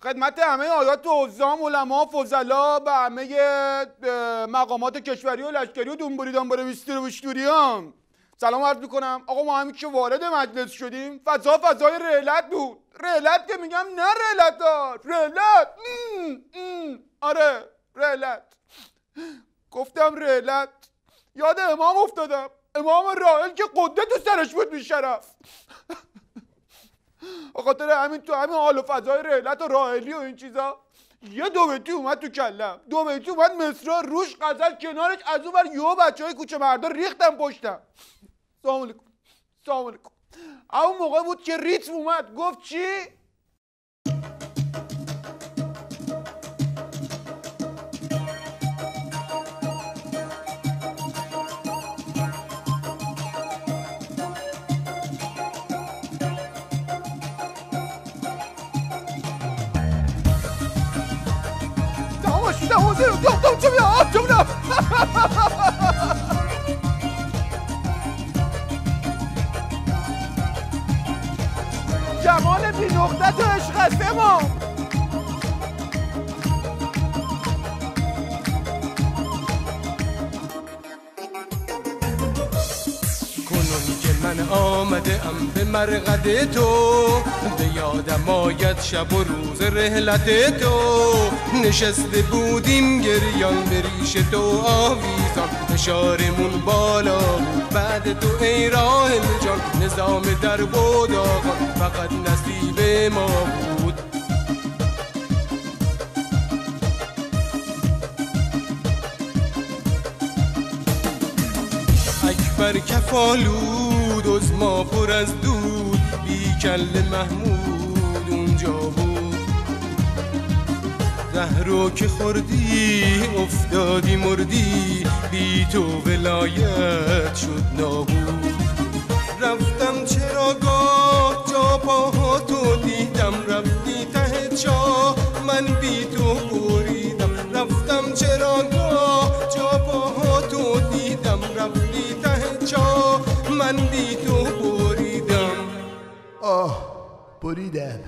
خدمت همه آیات و عظام، علما، فضلا و همه مقامات کشوری و لشکری و دنباله ویستیر و وشتوریان سلام عرض میکنم. آقا ما همین که وارد مجلس شدیم فضای رعلت بود. رعلت که میگم نه رعلت ها، رعلت آره رعلت. گفتم رعلت یاد امام افتادم، امام راحل که قده تو سرش بود بیشرف. بخاطر همین تو همین حال و فضای رعلت و راحلی و این چیزا یه دو بیتی اومد تو کلم، دو بیتی اومد مصرع روش غزل کنارش، از اون ور یهو بچهای کوچه مردا ریختن پشتم. سلام علیکم سلام علیکم. اون موقع بود که ریتم اومد گفت چی؟ جمال بی نقطت و عشق است امام. کنون که من آمده ام به مرقد تو، به یادم آید شب و روز رحلت تو. نشسته بودیم گریان به ریش تو آویزان، فشارمون بالا بود بعد تو ای راحل جان. نظام در بود آقا فقط نصیب ما بود. اکبر کفالود از ما پر از دود، بی کل محمود اونجا بود. زهرو که خوردی افتادی مردی، بی تو ولایت شد نابود. رفتم چراگاه جا پاها تو دیدم، رفتی ته چاه من بی تو بریدم. رفتم چراگاه جا پاها تو دیدم، رفتی ته چاه من بی تو بریدم. بریدم.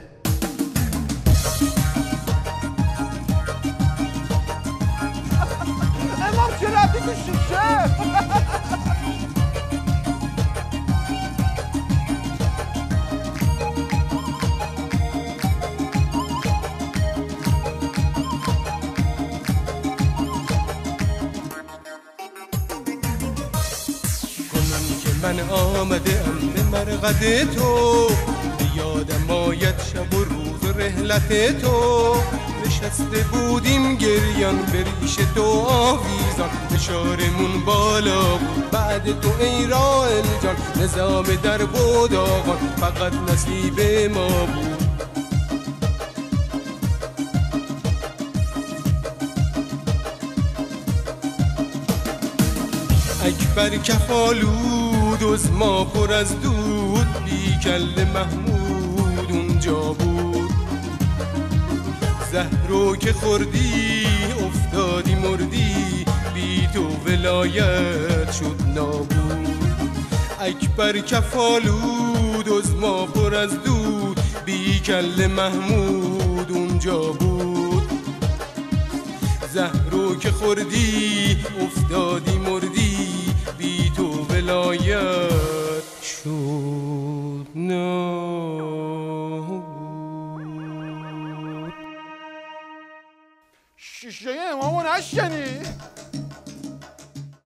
امام چه رفتی تو شیشه؟ من آمده ام به مرقد تو، به یادم آید شب و روز رحلت تو. نشسته بودیم گریان به ریش تو آویزان، فشارمون بالا بود بعد تو ای راحل جان. نظام در بود آقا فقط نصیب ما بود. اکبر کفالود از ما پر از دود، بی کل محمود اونجا بود. زهرو که خوردی افتادی مردی، بی تو ولایت شد نابود. اکبر کفالود از ما پر از دود، بی کل محمود اونجا بود. زهرو که خوردی افتادی مردی، بی تو ولایت شد نابود. شیشه امامو نشنی؟